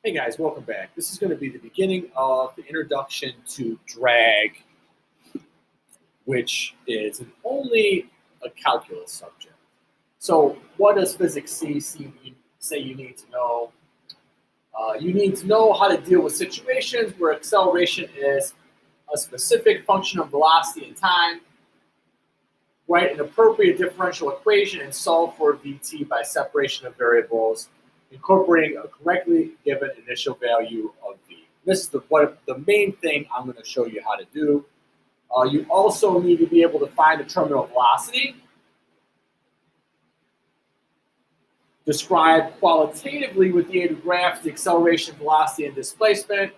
Hey guys, welcome back. This is going to be the beginning of the introduction to drag, which is only a calculus subject. So, what does physics C say you need to know? You need to know how to deal with situations where acceleration is a specific function of velocity and time, write an appropriate differential equation, and solve for VT by separation of variables, incorporating a correctly given initial value of V. This is the main thing I'm going to show you how to do. You also need to be able to find the terminal velocity, describe qualitatively with the aid of graphs the acceleration, velocity, and displacement,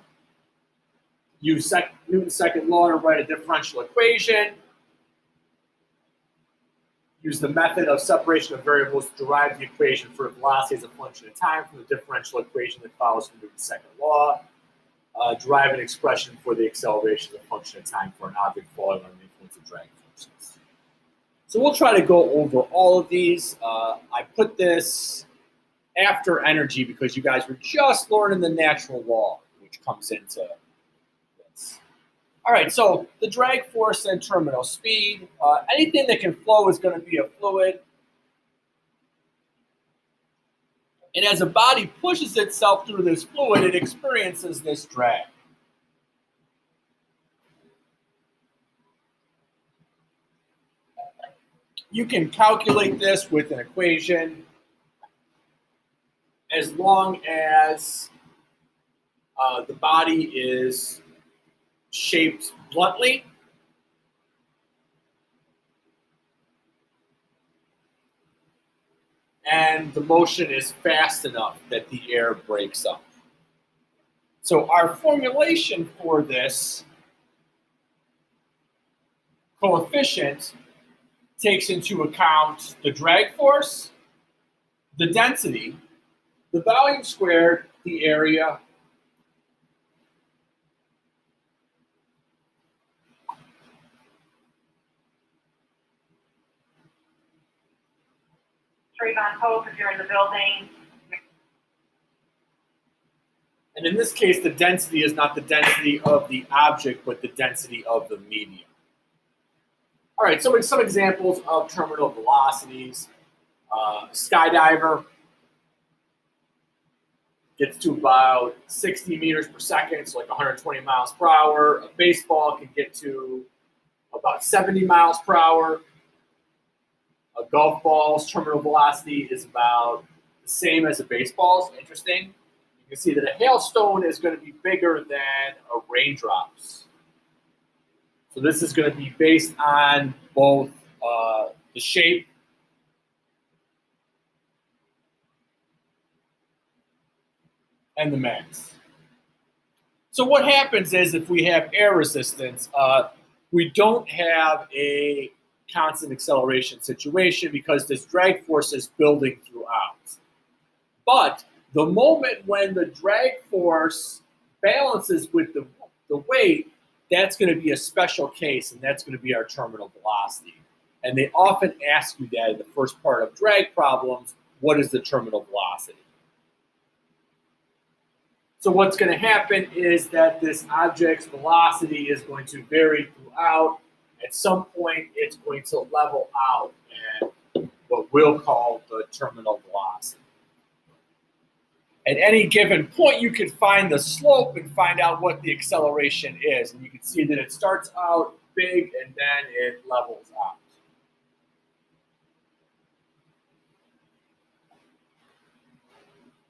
use Newton's second law to write a differential equation, use the method of separation of variables to derive the equation for velocity as a function of time from the differential equation that follows from Newton's second law, derive an expression for the acceleration as a function of time for an object falling under the influence of drag forces. So we'll try to go over all of these. I put this after energy because you guys were just learning the natural law, which comes into this. All right, so the drag force and terminal speed. Anything that can flow is going to be a fluid. And as a body pushes itself through this fluid, it experiences this drag. You can calculate this with an equation as long as the body is shaped bluntly. And the motion is fast enough that the air breaks up. So our formulation for this coefficient takes into account the drag force, the density, the volume squared, the area, Trayvon Pope, if you're in the building. and in this case, the density is not the density of the object, but the density of the medium. All right, so some examples of terminal velocities. Skydiver gets to about 60 meters per second, so like 120 miles per hour. A baseball can get to about 70 miles per hour. A golf ball's terminal velocity is about the same as a baseball's. Interesting. You can see that a hailstone is going to be bigger than a raindrops. So this is going to be based on both the shape and the mass. So what happens is if we have air resistance, we don't have a constant acceleration situation because this drag force is building throughout. But the moment when the drag force balances with the weight, that's going to be a special case, and that's going to be our terminal velocity. And they often ask you that in the first part of drag problems, what is the terminal velocity? So what's going to happen is that this object's velocity is going to vary throughout. At some point, it's going to level out at what we'll call the terminal velocity. At any given point, you can find the slope and find out what the acceleration is. And you can see that it starts out big and then it levels out.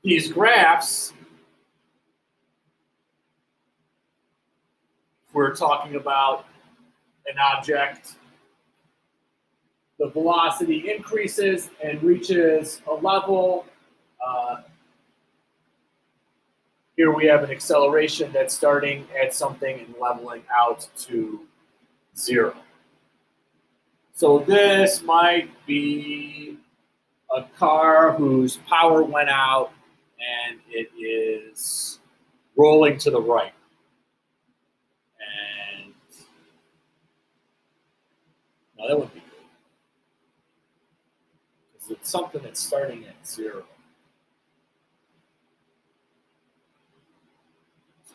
These graphs, we're talking about an object, the velocity increases and reaches a level. Here we have an acceleration that's starting at something and leveling out to 0. So this might be a car whose power went out and it is rolling to the right. And no, that would be good. Because it's something that's starting at 0.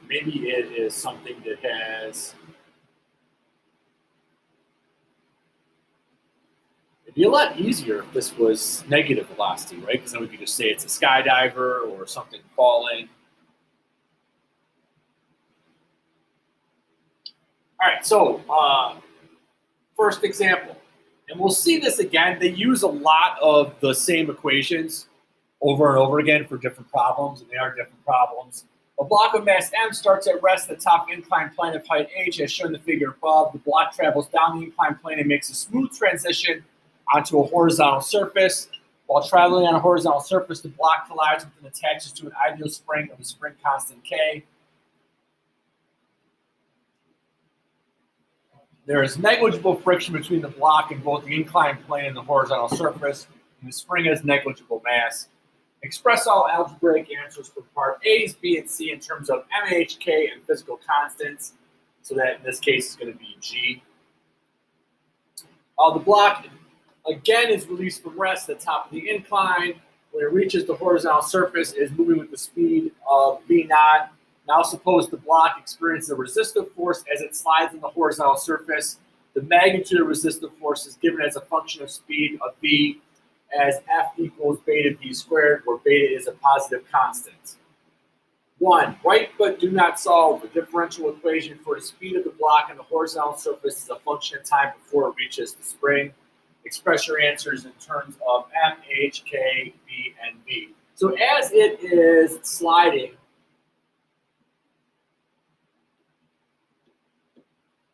Maybe it is something that has. It'd be a lot easier if this was negative velocity, right? Because then we could just say it's a skydiver or something falling. All right, so first example, and we'll see this again. They use a lot of the same equations over and over again for different problems, and they are different problems. A block of mass m starts at rest at the top of an inclined plane of height h, as shown in the figure above. The block travels down the inclined plane and makes a smooth transition onto a horizontal surface. While traveling on a horizontal surface, the block collides with and attaches to an ideal spring of a spring constant k. There is negligible friction between the block and both the inclined plane and the horizontal surface, and the spring has negligible mass. Express all algebraic answers for part A's, B, and C in terms of MH, K, and physical constants. So that in this case is going to be G. The block, again, is released from rest at the top of the incline. When it reaches the horizontal surface, it is moving with the speed of V naught. Now suppose the block experiences a resistive force as it slides on the horizontal surface. The magnitude of resistive force is given as a function of speed of V, as F equals beta V squared, where beta is a positive constant. 1. Write but do not solve the differential equation for the speed of the block on the horizontal surface as a function of time before it reaches the spring. Express your answers in terms of M, H, K, B, and V. So as it is sliding,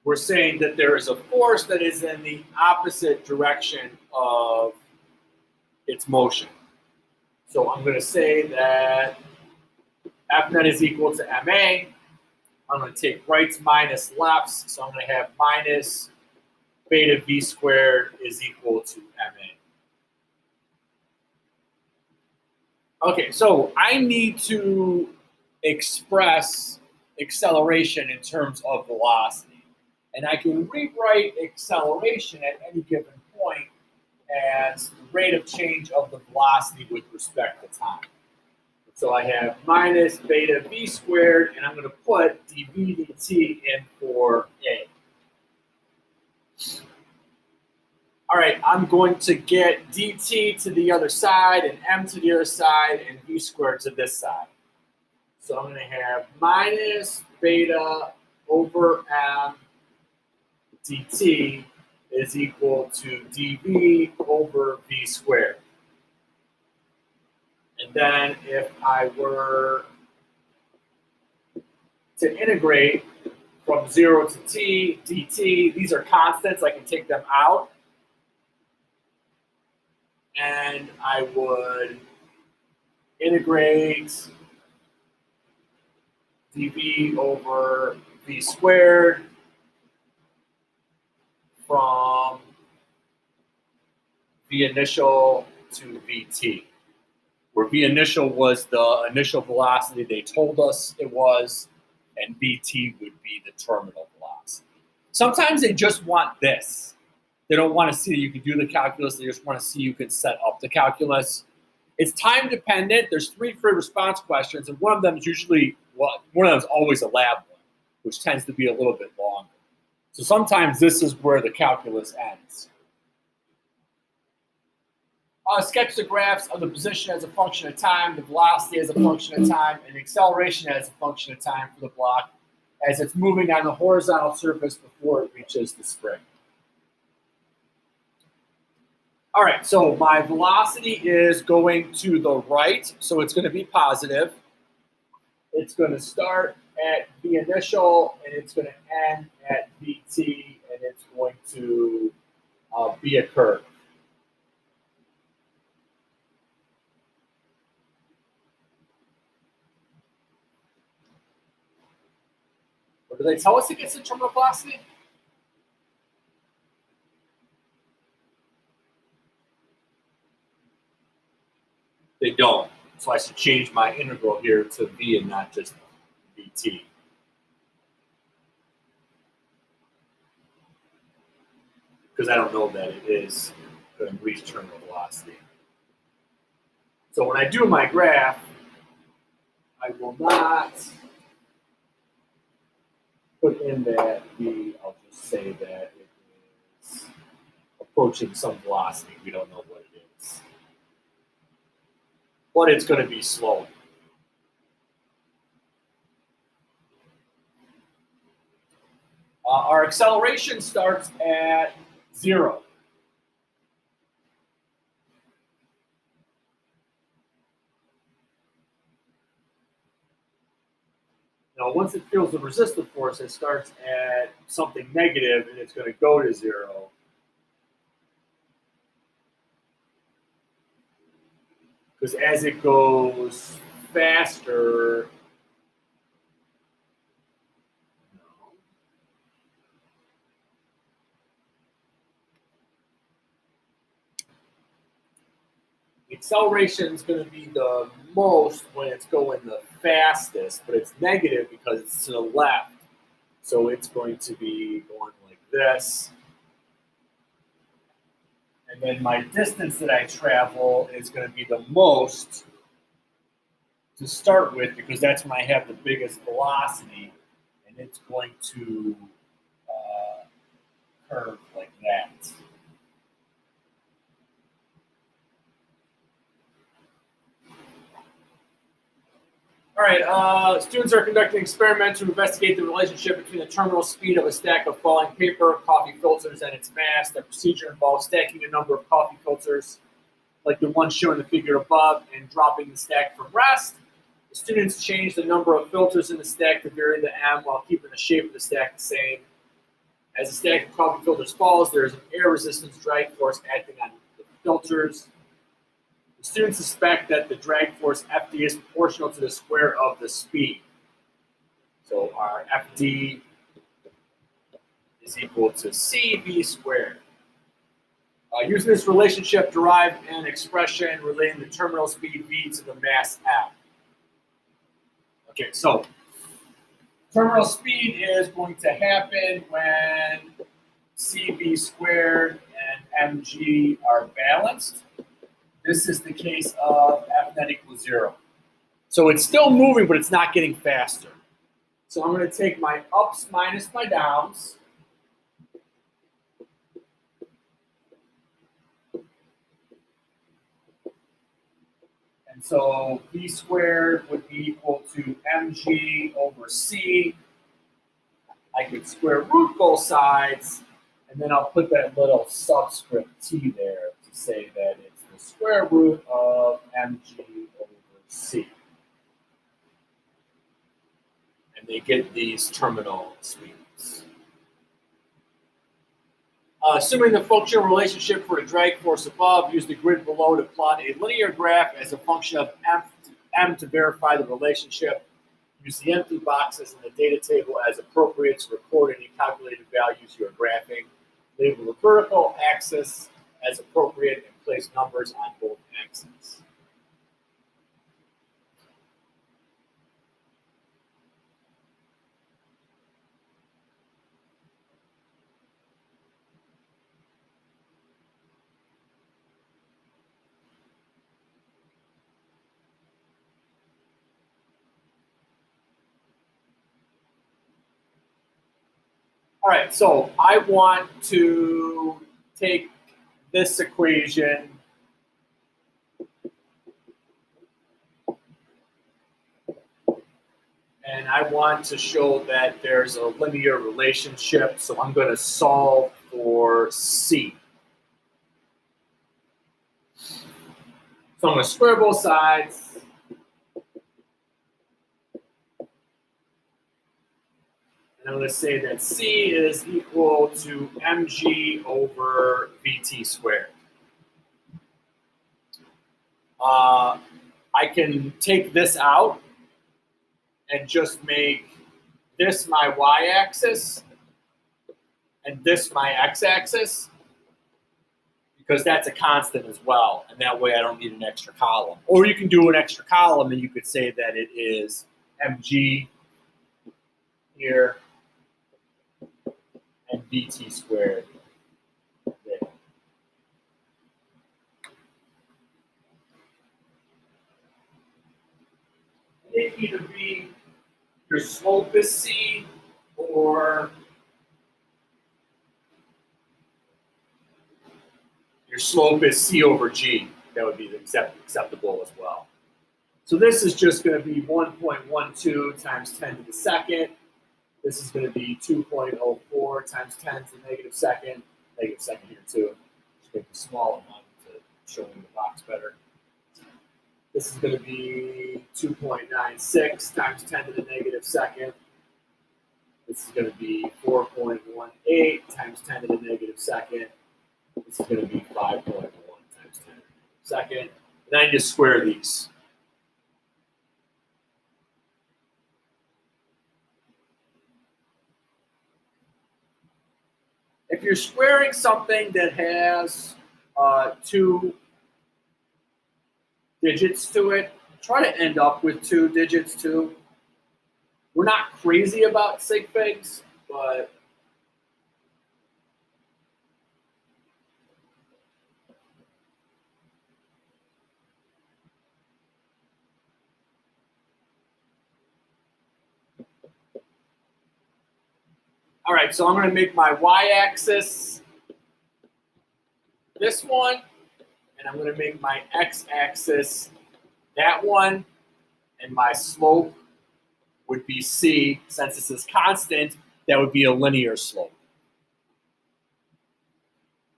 we're saying that there is a force that is in the opposite direction of its motion. So I'm going to say that F net is equal to MA. I'm going to take rights minus lefts, so I'm going to have minus beta V squared is equal to MA. Okay, so I need to express acceleration in terms of velocity. And I can rewrite acceleration at any given point as the rate of change of the velocity with respect to time. So I have minus beta V squared, and I'm going to put dv dt in for A. All right, I'm going to get dt to the other side, and m to the other side, and v squared to this side. So I'm going to have minus beta over m dt is equal to dv over v squared. And then if I were to integrate from 0 to t dt, these are constants, I can take them out. And I would integrate dv over v squared from v initial to vt, where v initial was the initial velocity they told us it was, and vt would be the terminal velocity. Sometimes they just want this. They don't want to see that you can do the calculus. They just want to see you can set up the calculus. It's time dependent. There's 3 free response questions, and one of them is usually, well, one of them is always a lab one, which tends to be a little bit longer. So sometimes this is where the calculus ends. Sketch the graphs of the position as a function of time, the velocity as a function of time, and acceleration as a function of time for the block as it's moving on the horizontal surface before it reaches the spring. All right, so my velocity is going to the right, so it's going to be positive. It's going to start at v initial, and it's going to end at vt, and it's going to be a curve. Or do they tell us it gets the terminal velocity? They don't. So I should change my integral here to v and not just vt. Because I don't know that it is going to reach terminal velocity. So when I do my graph, I will not put in that v, I'll just say that it is approaching some velocity. We don't know what it is. But it's going to be slow. Our acceleration starts at 0. Now, once it feels the resistive force, it starts at something negative, and it's going to go to 0. Because as it goes faster, the acceleration is going to be the most when it's going the fastest, but it's negative because it's to the left. So it's going to be going like this. And then my distance that I travel is going to be the most to start with because that's when I have the biggest velocity, and it's going to curve like that. All right, students are conducting experiments to investigate the relationship between the terminal speed of a stack of falling paper, coffee filters, and its mass. The procedure involves stacking a number of coffee filters, like the one shown in the figure above, and dropping the stack from rest. The students change the number of filters in the stack to vary the M while keeping the shape of the stack the same. As the stack of coffee filters falls, there is an air resistance drag force acting on the filters. The students suspect that the drag force Fd is proportional to the square of the speed. So our Fd is equal to Cv squared. Using this relationship, derive an expression relating the terminal speed v to the mass m. Okay, so terminal speed is going to happen when Cv squared and mg are balanced. This is the case of F net equals 0. So it's still moving, but it's not getting faster. So I'm going to take my ups minus my downs. And so V squared would be equal to mg over c. I could square root both sides, and then I'll put that little subscript t there to say that it's the square root of mg over c. And they get these terminal speeds. Assuming the functional relationship for the drag force above, use the grid below to plot a linear graph as a function of m to verify the relationship. Use the empty boxes in the data table as appropriate to record any calculated values you are graphing. Label the vertical axis as appropriate and place numbers on both axes. All right, so I want to take this equation and I want to show that there's a linear relationship, so I'm going to solve for C. So I'm going to square both sides. And I'm going to say that C is equal to mg over Vt squared. I can take this out and just make this my y-axis and this my x-axis, because that's a constant as well, and that way I don't need an extra column. Or you can do an extra column and you could say that it is mg here and Vt squared there. It can either be your slope is C, or your slope is C over G. That would be acceptable as well. So this is just going to be 1.12 times 10 to the second. This is going to be 2.04 times 10 to the negative second here too. Just make a small amount to show you the box better. This is going to be 2.96 times 10 to the negative second. This is going to be 4.18 times 10 to the negative second. This is going to be 5.1 times 10 to the negative second. And then I just square these. If you're squaring something that has 2 digits to it, try to end up with 2 digits too. We're not crazy about sig figs, but all right, so I'm going to make my y-axis this one, and I'm going to make my x-axis that one, and my slope would be C. Since this is constant, that would be a linear slope.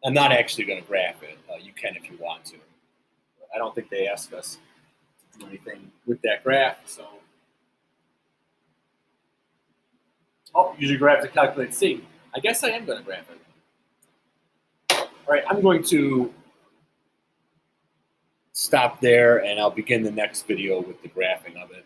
I'm not actually going to graph it. You can if you want to. I don't think they ask us to do anything with that graph, so. Oh, use your graph to calculate C. I guess I am going to graph it. All right, I'm going to stop there, and I'll begin the next video with the graphing of it.